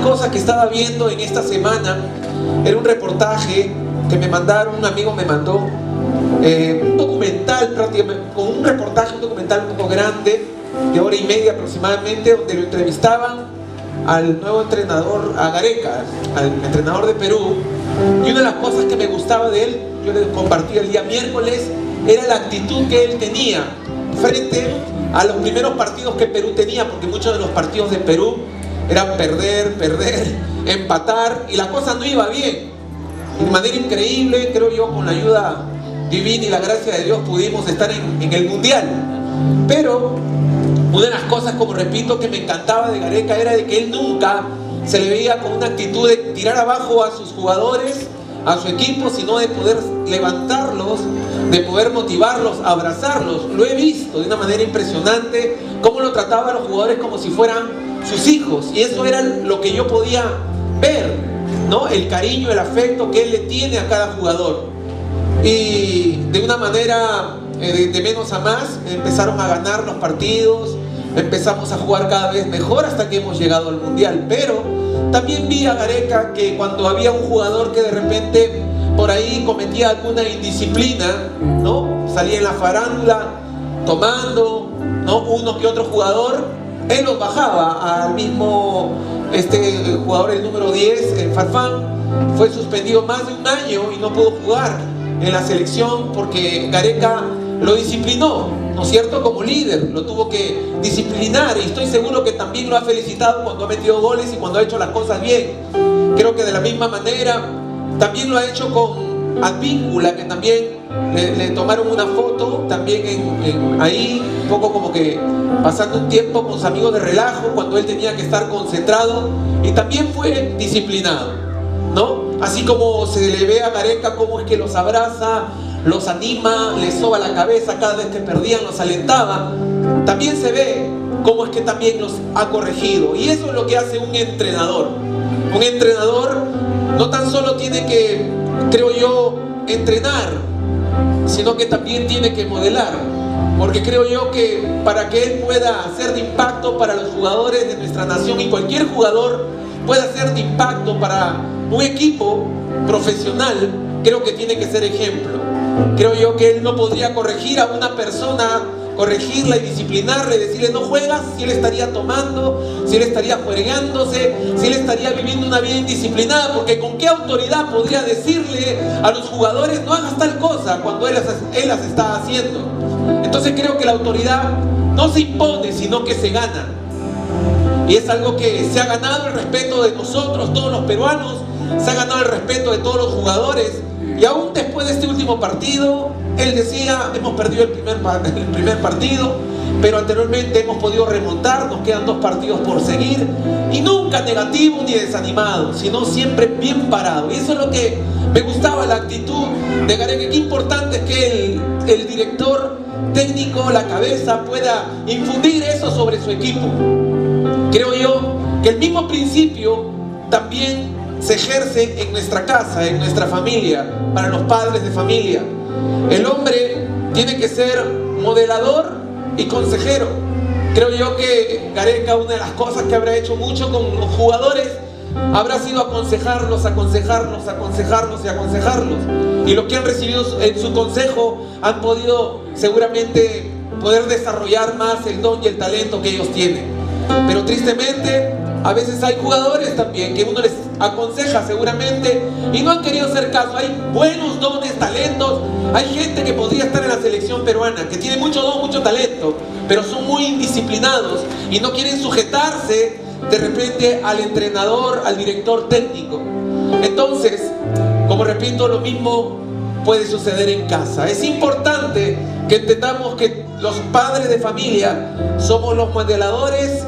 cosas que estaba viendo en esta semana era un reportaje que me mandaron, un amigo me mandó, un documental prácticamente, con un reportaje, un documental un poco grande, de hora y media aproximadamente, donde lo entrevistaban al nuevo entrenador, a Gareca, al entrenador de Perú. Y una de las cosas que me gustaba de él, yo le compartí el día miércoles, era la actitud que él tenía frente a los primeros partidos que Perú tenía, porque muchos de los partidos de Perú eran perder, empatar, y la cosa no iba bien. De manera increíble, creo yo, con la ayuda divina y la gracia de Dios pudimos estar en el Mundial. Pero una de las cosas, como repito, que me encantaba de Gareca era de que él nunca se le veía con una actitud de tirar abajo a sus jugadores, a su equipo, sino de poder levantarlos, de poder motivarlos, abrazarlos. Lo he visto de una manera impresionante, cómo lo trataba a los jugadores como si fueran sus hijos, y eso era lo que yo podía ver, ¿no? El cariño, el afecto que él le tiene a cada jugador. Y de una manera de menos a más empezaron a ganar los partidos, empezamos a jugar cada vez mejor hasta que hemos llegado al Mundial. Pero también vi a Gareca que cuando había un jugador que de repente por ahí cometía alguna indisciplina, ¿no? Salía en la farándula tomando, ¿no? Uno que otro jugador, él los bajaba. Al mismo jugador, el número 10, Farfán, fue suspendido más de un año y no pudo jugar en la selección porque Gareca lo disciplinó, ¿no es cierto? Como líder, lo tuvo que disciplinar, y estoy seguro que también lo ha felicitado cuando ha metido goles y cuando ha hecho las cosas bien. Creo que de la misma manera también lo ha hecho con Advíncula, que también le tomaron una foto también ahí, un poco como que pasando un tiempo con sus amigos de relajo, cuando él tenía que estar concentrado, y también fue disciplinado, ¿no? Así como se le ve a Gareca cómo es que los abraza, los anima, les soba la cabeza cada vez que perdían, los alentaba, también se ve cómo es que también los ha corregido. Y eso es lo que hace un entrenador. Un entrenador no tan solo tiene que, creo yo, entrenar, sino que también tiene que modelar, porque creo yo que para que él pueda ser de impacto para los jugadores de nuestra nación, y cualquier jugador pueda ser de impacto para un equipo profesional, creo que tiene que ser ejemplo. Creo yo que él no podría corregir a una persona, corregirla y disciplinarla y decirle no juegas, si él estaría tomando, si él estaría juegándose, si él estaría viviendo una vida indisciplinada, porque con qué autoridad podría decirle a los jugadores no hagas tal cosa cuando él las está haciendo. Entonces creo que la autoridad no se impone, sino que se gana, y es algo que se ha ganado el respeto de nosotros, todos los peruanos, se ha ganado el respeto de todos los jugadores. Y aún después de este último partido, él decía, hemos perdido el primer partido, pero anteriormente hemos podido remontar, nos quedan 2 partidos por seguir, y nunca negativo ni desanimado, sino siempre bien parado. Y eso es lo que me gustaba, la actitud de Gareca. Qué importante es que el director técnico, la cabeza, pueda infundir eso sobre su equipo. Creo yo que el mismo principio también se ejerce en nuestra casa, en nuestra familia, para los padres de familia. El hombre tiene que ser modelador y consejero. Creo yo que Gareca, una de las cosas que habrá hecho mucho con los jugadores, habrá sido aconsejarlos. Y los que han recibido en su consejo han podido seguramente poder desarrollar más el don y el talento que ellos tienen. Pero tristemente, a veces hay jugadores también que uno les aconseja seguramente y no han querido hacer caso. Hay buenos dones, talentos. Hay gente que podría estar en la selección peruana, que tiene mucho don, mucho talento, pero son muy indisciplinados y no quieren sujetarse de repente al entrenador, al director técnico. Entonces, como repito, lo mismo puede suceder en casa. Es importante que entendamos que los padres de familia somos los modeladores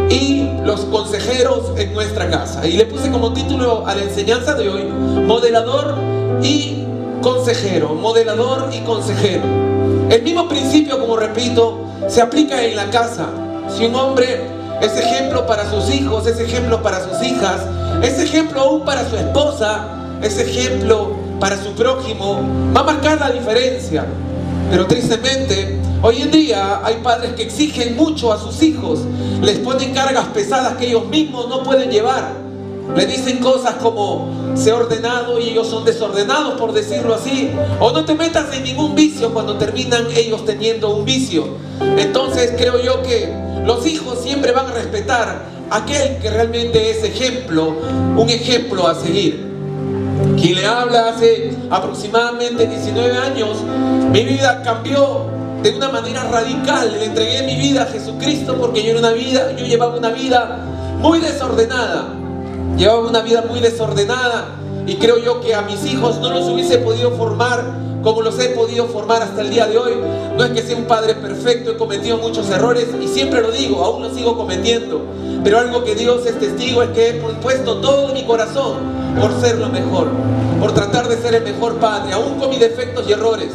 y los consejeros en nuestra casa. Y le puse como título a la enseñanza de hoy: modelador y consejero. Modelador y consejero. El mismo principio, como repito, se aplica en la casa. Si un hombre es ejemplo para sus hijos, es ejemplo para sus hijas, es ejemplo aún para su esposa, es ejemplo para su prójimo, va a marcar la diferencia. Pero tristemente, hoy en día hay padres que exigen mucho a sus hijos, les ponen cargas pesadas que ellos mismos no pueden llevar. Le dicen cosas como sé ordenado y ellos son desordenados, por decirlo así. O no te metas en ningún vicio cuando terminan ellos teniendo un vicio. Entonces creo yo que los hijos siempre van a respetar a aquel que realmente es ejemplo, un ejemplo a seguir. Quien le habla hace aproximadamente 19 años, mi vida cambió de una manera radical. Le entregué mi vida a Jesucristo porque yo llevaba una vida muy desordenada. Llevaba una vida muy desordenada y creo yo que a mis hijos no los hubiese podido formar como los he podido formar hasta el día de hoy. No es que sea un padre perfecto, he cometido muchos errores y siempre lo digo, aún los sigo cometiendo. Pero algo que Dios es testigo es que he puesto todo mi corazón por ser lo mejor, por tratar de ser el mejor padre, aún con mis defectos y errores.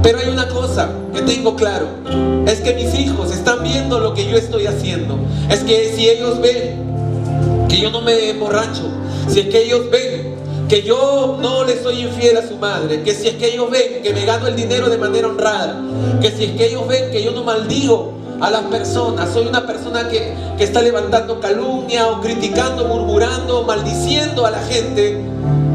Pero hay una cosa que tengo claro, es que mis hijos están viendo lo que yo estoy haciendo. Es que si ellos ven que yo no me emborracho, si es que ellos ven que yo no le soy infiel a su madre, que si es que ellos ven que me gano el dinero de manera honrada, que si es que ellos ven que yo no maldigo a las personas, soy una persona que está levantando calumnia o criticando, murmurando, maldiciendo a la gente,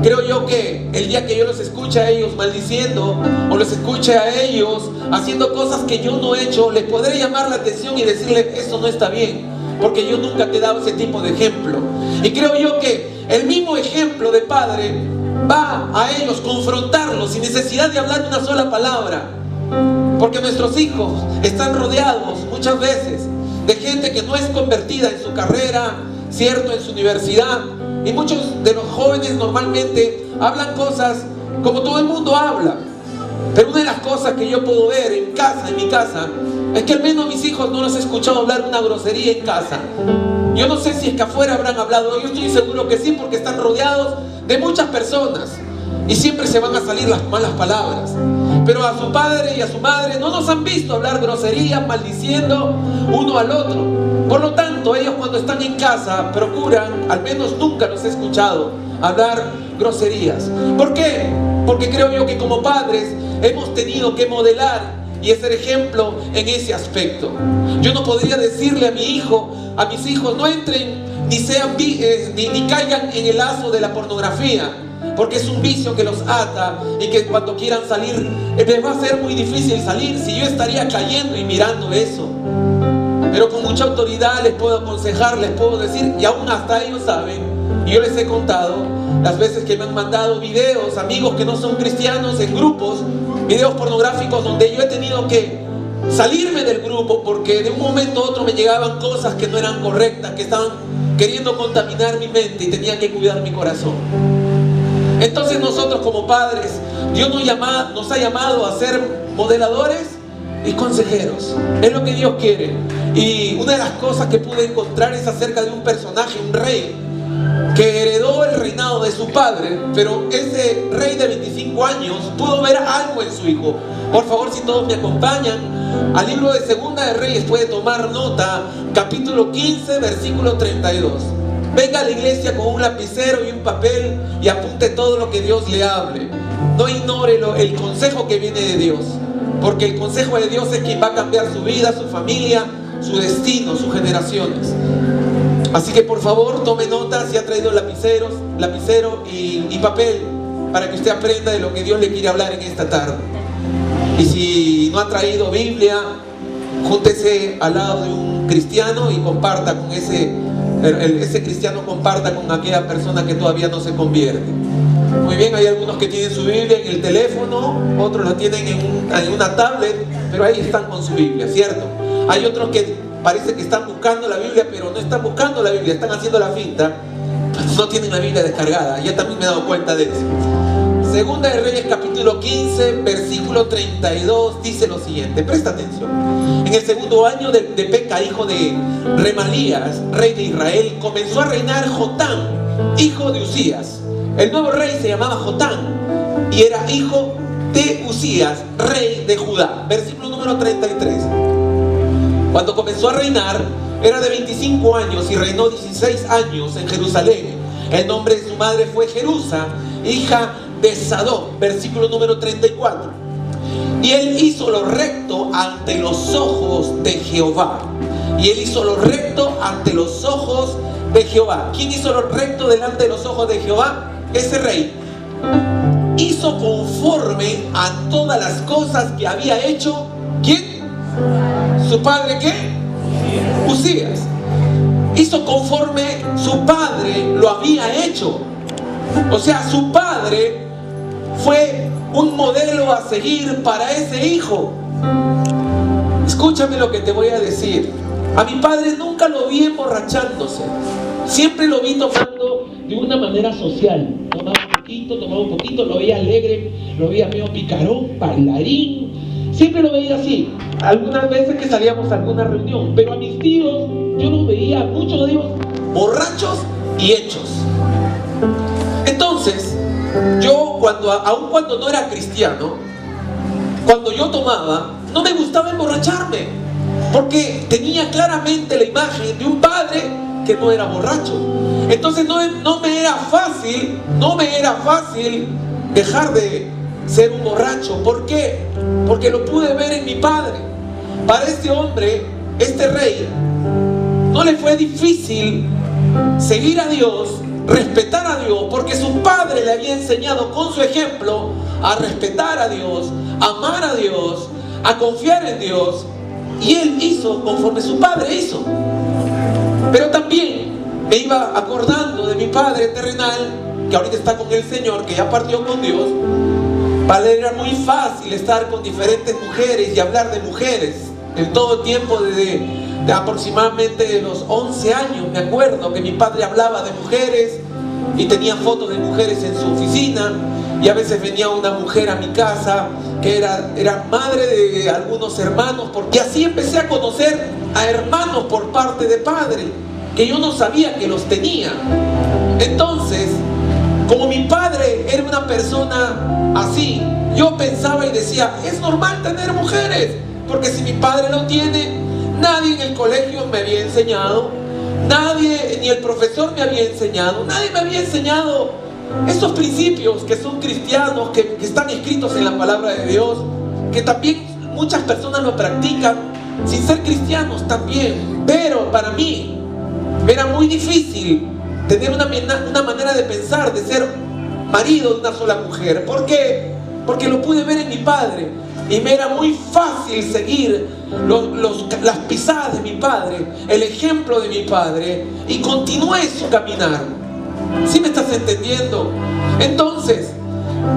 creo yo que el día que yo los escuche a ellos maldiciendo o los escuche a ellos haciendo cosas que yo no he hecho, les podré llamar la atención y decirles eso no está bien, porque yo nunca te he dado ese tipo de ejemplo. Y creo yo que el mismo ejemplo de padre va a ellos confrontarlos sin necesidad de hablar una sola palabra, porque nuestros hijos están rodeados muchas veces de gente que no es convertida en su carrera, cierto, en su universidad, y muchos de los jóvenes normalmente hablan cosas como todo el mundo habla. Pero una de las cosas que yo puedo ver en casa, en mi casa, es que al menos mis hijos no los he escuchado hablar una grosería en casa. Yo no sé si es que afuera habrán hablado, yo estoy seguro que sí, porque están rodeados de muchas personas y siempre se van a salir las malas palabras. Pero a su padre y a su madre no nos han visto hablar groserías, maldiciendo uno al otro. Por lo tanto, ellos cuando están en casa procuran, al menos nunca los he escuchado hablar groserías. ¿Por qué? Porque creo yo que como padres hemos tenido que modelar y ser ejemplo en ese aspecto. Yo no podría decirle a mi hijo, a mis hijos, no entren ni caigan en el lazo de la pornografía, porque es un vicio que los ata y que cuando quieran salir les va a ser muy difícil salir, si yo estaría cayendo y mirando eso. Pero con mucha autoridad les puedo aconsejar, les puedo decir, y aún hasta ellos saben, y yo les he contado las veces que me han mandado videos, amigos que no son cristianos, en grupos, videos pornográficos donde yo he tenido que salirme del grupo porque de un momento a otro me llegaban cosas que no eran correctas, que estaban queriendo contaminar mi mente y tenía que cuidar mi corazón. Entonces nosotros como padres, Dios nos ha llamado a ser modeladores y consejeros. Es lo que Dios quiere. Y una de las cosas que pude encontrar es acerca de un personaje, un rey, que heredó el reinado de su padre, pero ese rey de 25 años pudo ver algo en su hijo. Por favor, si todos me acompañan al libro de Segunda de Reyes, puede tomar nota, capítulo 15, versículo 32. Venga a la iglesia con un lapicero y un papel y apunte todo lo que Dios le hable. No ignore el consejo que viene de Dios, porque el consejo de Dios es quien va a cambiar su vida, su familia, su destino, sus generaciones. Así que por favor tome nota si ha traído lapicero y papel, para que usted aprenda de lo que Dios le quiere hablar en esta tarde. Y si no ha traído Biblia, júntese al lado de un cristiano y comparta con ese cristiano, comparta con aquella persona que todavía no se convierte. Muy bien, hay algunos que tienen su Biblia en el teléfono, otros la tienen en una tablet, pero ahí están con su Biblia, ¿cierto? Hay otros que parece que están buscando la Biblia, pero no están buscando la Biblia, están haciendo la finta, pues no tienen la Biblia descargada. Yo también me he dado cuenta de eso. Segunda de Reyes capítulo 15, versículo 32 dice lo siguiente, presta atención. En el segundo año de Peca, hijo de Remalías, rey de Israel, comenzó a reinar Jotán, hijo de Usías. El nuevo rey se llamaba Jotán y era hijo de Usías, rey de Judá. Versículo número 33. Cuando comenzó a reinar, era de 25 años y reinó 16 años en Jerusalén. El nombre de su madre fue Jerusa, hija de Sadoc. Versículo número 34. Y él hizo lo recto ante los ojos de Jehová. Y él hizo lo recto ante los ojos de Jehová. ¿Quién hizo lo recto delante de los ojos de Jehová? Ese rey. Hizo conforme a todas las cosas que había hecho. ¿Quién? ¿Su padre qué? Uzías. Hizo conforme su padre lo había hecho. O sea, su padre fue un modelo a seguir para ese hijo. Escúchame lo que te voy a decir. A mi padre nunca lo vi emborrachándose. Siempre lo vi tomando de una manera social. Tomaba un poquito, lo veía alegre, lo veía medio picarón, bailarín. Siempre lo veía así. Algunas veces que salíamos a alguna reunión. Pero a mis tíos, yo los veía, muchos de ellos, borrachos y hechos. Entonces, yo aun cuando no era cristiano, cuando yo tomaba, no me gustaba emborracharme, porque tenía claramente la imagen de un padre que no era borracho. Entonces no me era fácil dejar de ser un borracho. ¿Por qué? Porque lo pude ver en mi padre. Para este hombre, este rey, no le fue difícil seguir a Dios, respetar a Dios, porque su padre le había enseñado con su ejemplo a respetar a Dios, a amar a Dios, a confiar en Dios, y él hizo conforme su padre hizo. Pero también me iba acordando de mi padre terrenal, que ahorita está con el Señor, que ya partió con Dios. Para él era muy fácil estar con diferentes mujeres y hablar de mujeres en todo tiempo, desde aproximadamente los 11 años. Me acuerdo que mi padre hablaba de mujeres y tenía fotos de mujeres en su oficina, y a veces venía una mujer a mi casa que era madre de algunos hermanos, porque así empecé a conocer a hermanos por parte de padre que yo no sabía que los tenía. Entonces, como mi padre era una persona así, yo pensaba y decía, es normal tener mujeres, porque si mi padre lo tiene, nadie en el colegio me había enseñado, nadie, ni el profesor me había enseñado, nadie me había enseñado estos principios que son cristianos, que están escritos en la palabra de Dios, que también muchas personas lo practican sin ser cristianos también. Pero para mí era muy difícil tener una manera de pensar, de ser marido de una sola mujer. ¿Por qué? Porque lo pude ver en mi padre, y me era muy fácil seguir las pisadas de mi padre, el ejemplo de mi padre, y continué su caminar. ¿Sí me estás entendiendo? Entonces,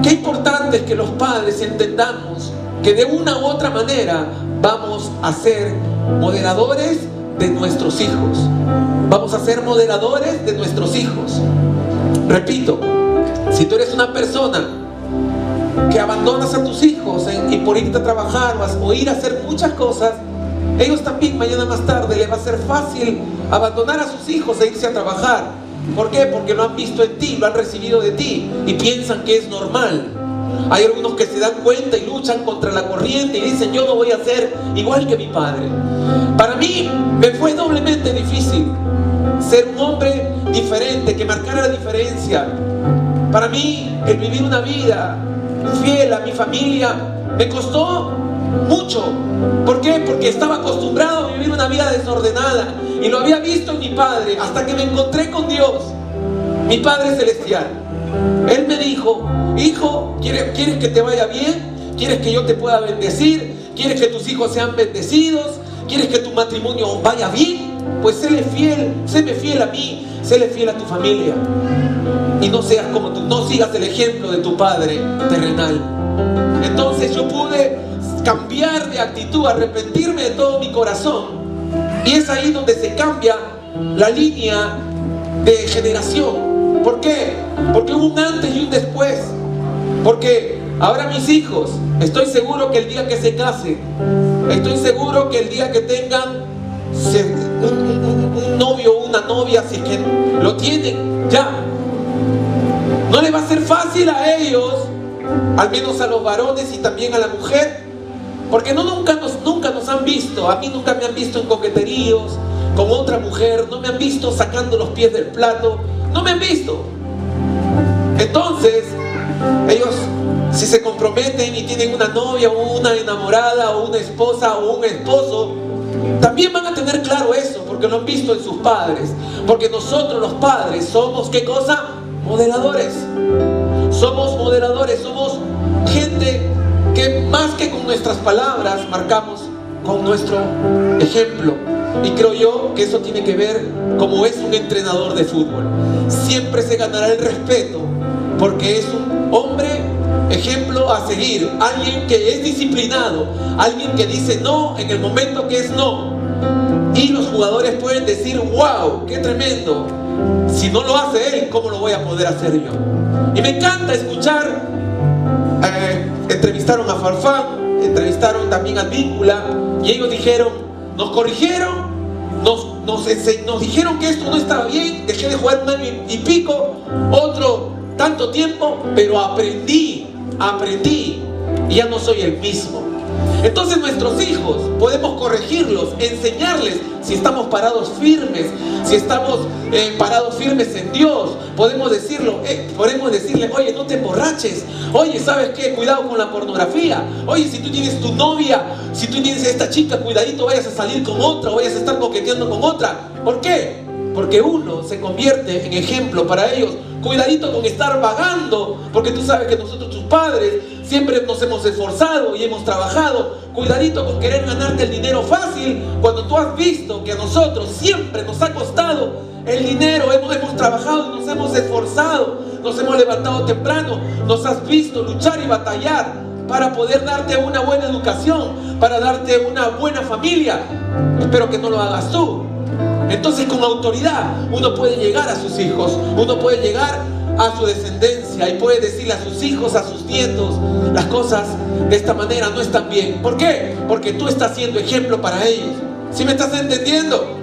qué importante es que los padres entendamos que de una u otra manera vamos a ser moderadores de nuestros hijos. Vamos a ser moderadores de nuestros hijos. Repito, si tú eres una persona que abandonas a tus hijos y por irte a trabajar o ir a hacer muchas cosas, ellos también mañana más tarde les va a ser fácil abandonar a sus hijos e irse a trabajar. ¿Por qué? Porque lo han visto en ti, lo han recibido de ti y piensan que es normal. Hay algunos que se dan cuenta y luchan contra la corriente y dicen, yo no voy a ser igual que mi padre. Para mí me fue doblemente difícil ser un hombre diferente, que marcara la diferencia. Para mí el vivir una vida fiel a mi familia me costó mucho. ¿Por qué? Porque estaba acostumbrado a vivir una vida desordenada y lo había visto en mi padre, hasta que me encontré con Dios, mi Padre Celestial. Él me dijo, hijo, ¿quieres que te vaya bien? ¿Quieres que yo te pueda bendecir? ¿Quieres que tus hijos sean bendecidos? ¿Quieres que tu matrimonio vaya bien? Pues séle fiel a mí, séle fiel a tu familia. Y no seas como tú, no sigas el ejemplo de tu padre terrenal. Entonces yo pude cambiar de actitud, arrepentirme de todo mi corazón. Y es ahí donde se cambia la línea de generación. ¿Por qué? Porque hubo un antes y un después. Porque ahora mis hijos, estoy seguro que el día que se casen, estoy seguro que el día que tengan un novio o una novia, si es que lo tienen ya, no les va a ser fácil a ellos, al menos a los varones y también a la mujer, porque nunca nos han visto. A mí nunca me han visto en coqueteríos con otra mujer, no me han visto sacando los pies del plato, no me han visto. Entonces ellos, si se comprometen y tienen una novia o una enamorada o una esposa o un esposo, también van a tener claro eso, porque lo han visto en sus padres. Porque nosotros los padres somos, ¿qué cosa? Modeladores. Somos moderadores, somos gente que más que con nuestras palabras marcamos con nuestro ejemplo. Y creo yo que eso tiene que ver como es un entrenador de fútbol. Siempre se ganará el respeto porque es un hombre ejemplo a seguir, alguien que es disciplinado, alguien que dice no en el momento que es no. Y los jugadores pueden decir, wow, qué tremendo. Si no lo hace él, ¿cómo lo voy a poder hacer yo? Y me encanta escuchar, entrevistaron a Farfán, entrevistaron también a Víncula, y ellos dijeron, nos corrigieron, nos dijeron que esto no estaba bien, dejé de jugar un año y pico, otro tanto tiempo, pero aprendí, y ya no soy el mismo. Entonces nuestros hijos podemos corregirlos, enseñarles si estamos parados firmes, si estamos parados firmes en Dios. Podemos decirle, oye, no te emborraches, oye, ¿sabes qué? Cuidado con la pornografía, oye, si tú tienes tu novia, si tú tienes a esta chica, cuidadito, vayas a salir con otra, vayas a estar coqueteando con otra. ¿Por qué? Porque uno se convierte en ejemplo para ellos. Cuidadito con estar vagando, porque tú sabes que nosotros, tus padres, siempre nos hemos esforzado y hemos trabajado. Cuidadito con querer ganarte el dinero fácil, cuando tú has visto que a nosotros siempre nos ha costado el dinero. Hemos trabajado y nos hemos esforzado, nos hemos levantado temprano, nos has visto luchar y batallar para poder darte una buena educación, para darte una buena familia. Espero que no lo hagas tú. Entonces, con autoridad uno puede llegar a sus hijos, uno puede llegar a su descendencia y puede decirle a sus hijos, a sus nietos, las cosas de esta manera no están bien. ¿Por qué? Porque tú estás siendo ejemplo para ellos. ¿Sí me estás entendiendo?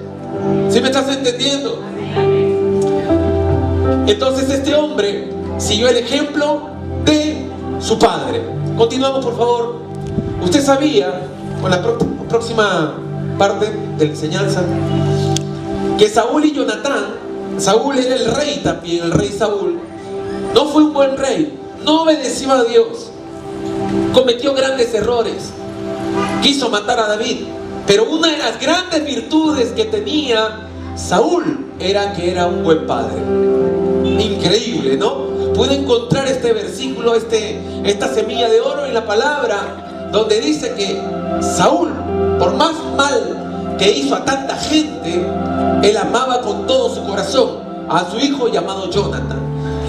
¿Sí me estás entendiendo? Entonces este hombre siguió el ejemplo de su padre. Continuamos, por favor. Usted sabía, con la próxima parte de la enseñanza, que Saúl y Jonatán, Saúl era el rey también, el rey Saúl, no fue un buen rey, no obedeció a Dios, cometió grandes errores, quiso matar a David. Pero una de las grandes virtudes que tenía Saúl era que era un buen padre. Increíble, ¿no? Pude encontrar este versículo, esta semilla de oro en la palabra, donde dice que Saúl, por más mal que hizo a tanta gente, él amaba con todo su corazón a su hijo llamado Jonatán.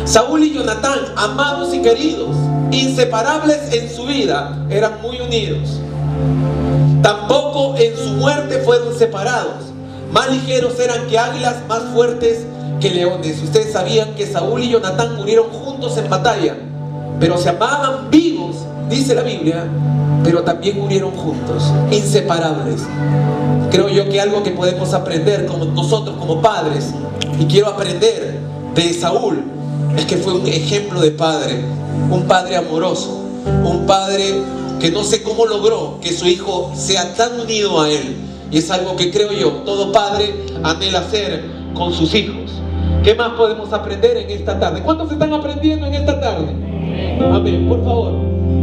Saúl y Jonatán, amados y queridos, inseparables en su vida, eran muy unidos. Tampoco en su muerte fueron separados. Más ligeros eran que águilas, más fuertes que leones. Ustedes sabían que Saúl y Jonatán murieron juntos en batalla, pero se amaban vivos, dice la Biblia, pero también murieron juntos, inseparables. Creo yo que algo que podemos aprender como nosotros como padres, y quiero aprender de Saúl, es que fue un ejemplo de padre, un padre amoroso, un padre que no sé cómo logró que su hijo sea tan unido a él. Y es algo que creo yo, todo padre anhela hacer con sus hijos. ¿Qué más podemos aprender en esta tarde? ¿Cuántos están aprendiendo en esta tarde? Amén. Por favor,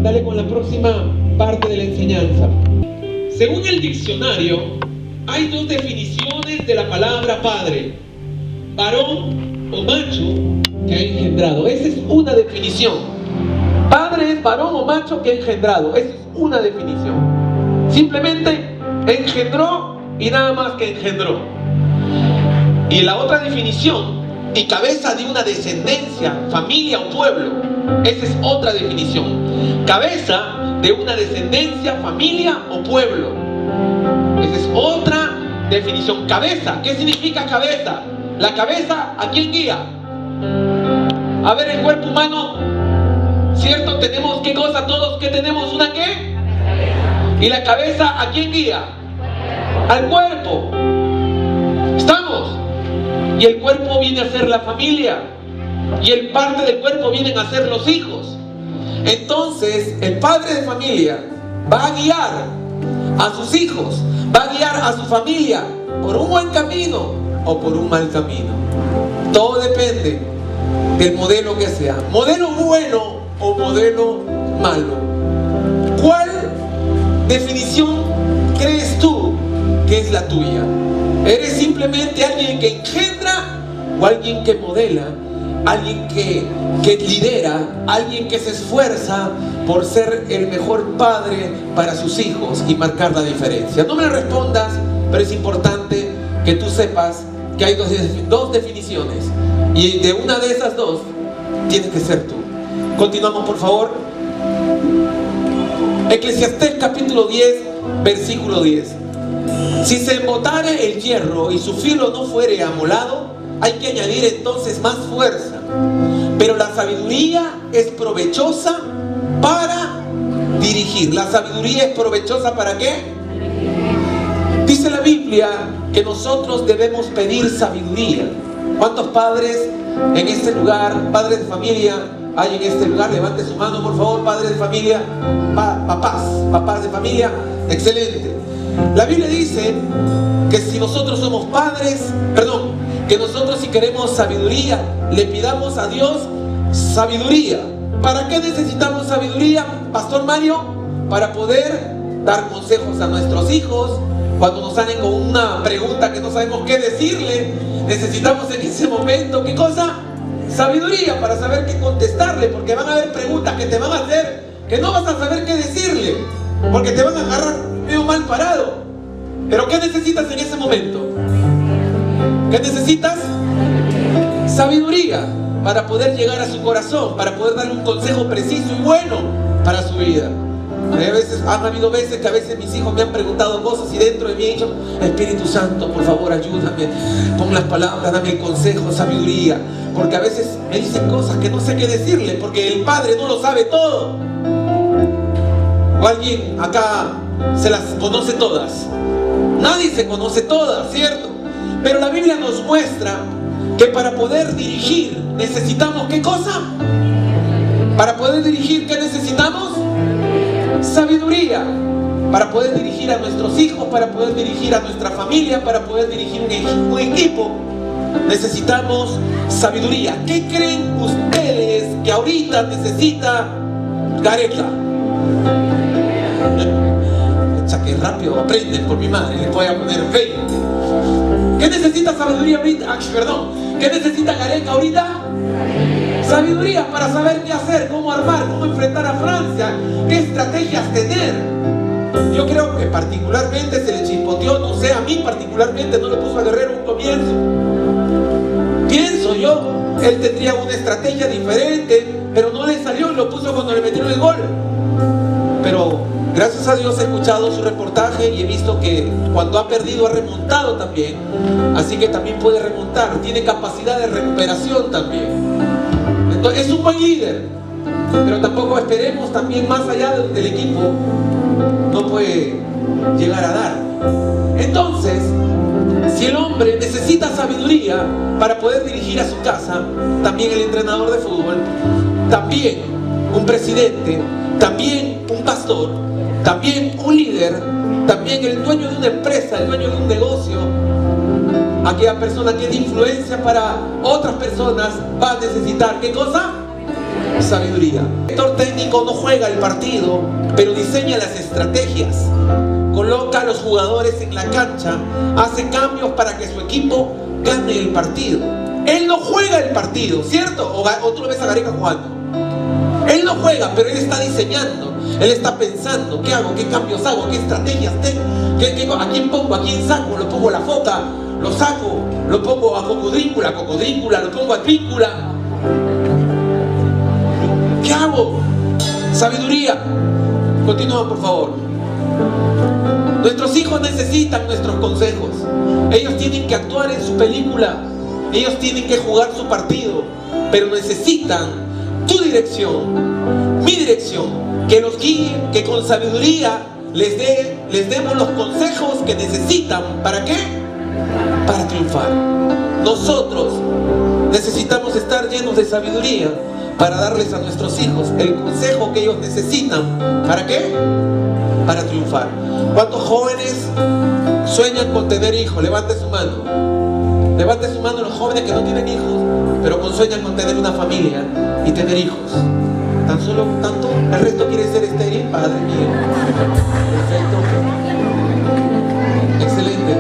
dale con la próxima parte de la enseñanza. Según el diccionario, hay dos definiciones de la palabra padre: varón o macho que ha engendrado. Esa es una definición. Padre es varón o macho que ha engendrado. Esa es una definición. Simplemente engendró y nada más que engendró. Y la otra definición, y cabeza de una descendencia, familia o pueblo. Esa es otra definición. Cabeza de una descendencia, familia o pueblo. Esa es otra definición. Cabeza, ¿qué significa cabeza? La cabeza, ¿a quién guía? A ver, el cuerpo humano, ¿cierto? Tenemos, ¿qué cosa todos? ¿Qué tenemos? ¿Una qué? ¿Y la cabeza a quién guía? Al cuerpo. ¿Estamos? Y el cuerpo viene a ser la familia, y el parte del cuerpo vienen a ser los hijos. Entonces el padre de familia va a guiar a sus hijos, va a guiar a su familia por un buen camino o por un mal camino. Todo depende del modelo que sea, modelo bueno o modelo malo. ¿Cuál definición crees tú que que es la tuya. Eres simplemente alguien que engendra o alguien que modela, alguien que lidera, alguien que se esfuerza por ser el mejor padre para sus hijos y marcar la diferencia. No me respondas, pero es importante que tú sepas que hay dos definiciones, y de una de esas dos tienes que ser tú. Continuamos, por favor. Eclesiastés capítulo 10, versículo 10. Si se embotare el hierro y su filo no fuere amolado, hay que añadir entonces más fuerza. Pero la sabiduría es provechosa para dirigir. ¿La sabiduría es provechosa para qué? Dice la Biblia que nosotros debemos pedir sabiduría. ¿Cuántos padres en este lugar, padres de familia, hay en este lugar? Levante su mano, por favor, padres de familia, papás de familia. Excelente. La Biblia dice que si nosotros somos padres, que nosotros si queremos sabiduría, le pidamos a Dios sabiduría. ¿Para qué necesitamos sabiduría, Pastor Mario? Para poder dar consejos a nuestros hijos. Cuando nos salen con una pregunta que no sabemos qué decirle, necesitamos en ese momento, ¿qué cosa? Sabiduría, para saber qué contestarle, porque van a haber preguntas que te van a hacer que no vas a saber qué decirle, porque te van a agarrar medio mal parado. Pero ¿qué necesitas en ese momento? ¿Qué necesitas? Sabiduría, para poder llegar a su corazón, para poder darle un consejo preciso y bueno para su vida. Han habido veces que a veces mis hijos me han preguntado cosas y dentro de mí he dicho: Espíritu Santo, por favor ayúdame, pon las palabras, dame el consejo, sabiduría, porque a veces me dicen cosas que no sé qué decirle, porque el padre no lo sabe todo. O alguien acá se las conoce todas. Nadie se conoce todas, ¿cierto? Pero la Biblia nos muestra que para poder dirigir necesitamos ¿qué cosa? Para poder dirigir, ¿qué necesitamos? Sabiduría. Para poder dirigir a nuestros hijos, para poder dirigir a nuestra familia, para poder dirigir un equipo, necesitamos sabiduría. ¿Qué creen ustedes que ahorita necesita Gareca? Echa que rápido aprenden por mi madre, les voy a poner 20. ¿Qué necesita sabiduría ahorita? ¿Qué necesita Gareca ahorita? Sabiduría para saber qué hacer, cómo armar, cómo enfrentar a Francia, qué estrategias tener. Yo creo que particularmente se le chispoteó, no sé, a mí particularmente no le puso a Guerrero un comienzo. Pienso yo, él tendría una estrategia diferente, pero no le salió y lo puso cuando le metieron el gol. Pero gracias a Dios he escuchado su reportaje y he visto que cuando ha perdido ha remontado también. Así que también puede remontar, tiene capacidad de recuperación también. Entonces es un buen líder, pero tampoco esperemos también más allá del equipo, no puede llegar a dar. Entonces, si el hombre necesita sabiduría para poder dirigir a su casa, también el entrenador de fútbol, también un presidente, también un pastor, también un líder, también el dueño de una empresa, el dueño de un negocio, aquella persona que es de influencia para otras personas, va a necesitar ¿qué cosa? Sabiduría. El director técnico no juega el partido, pero diseña las estrategias, coloca a los jugadores en la cancha, hace cambios para que su equipo gane el partido. Él no juega el partido, ¿cierto? O tú lo ves a Gareca jugando. Él no juega, pero él está diseñando, él está pensando, ¿qué hago? ¿Qué cambios hago? ¿Qué estrategias tengo? ¿A quién pongo? ¿A quién saco? ¿Lo pongo a la foca? ¿Lo saco? ¿Lo pongo a cocodríncula? ¿Lo pongo a tríncula? ¿Qué hago? Sabiduría. Continúa, por favor. Nuestros hijos necesitan nuestros consejos. Ellos tienen que actuar en su película. Ellos tienen que jugar su partido. Pero necesitan tu dirección, mi dirección, que los guíe, que con sabiduría les demos los consejos que necesitan. ¿Para qué? Para triunfar. Nosotros necesitamos estar llenos de sabiduría para darles a nuestros hijos el consejo que ellos necesitan. ¿Para qué? Para triunfar. ¿Cuántos jóvenes sueñan con tener hijos? Levante su mano. Levante su mano los jóvenes que no tienen hijos, pero sueñan con tener una familia y tener hijos. Tan solo tanto, el resto quiere ser estéril. Padre mío. Perfecto. Excelente.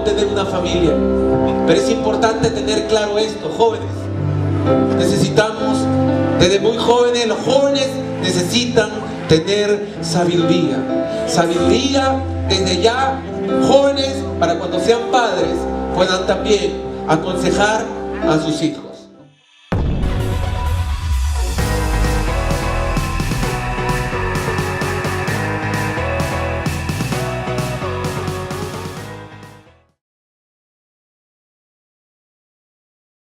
tener una familia. Pero es importante tener claro esto, jóvenes. Necesitamos, desde muy jóvenes, los jóvenes necesitan tener sabiduría. Sabiduría desde ya, jóvenes, para cuando sean padres puedan también aconsejar a sus hijos.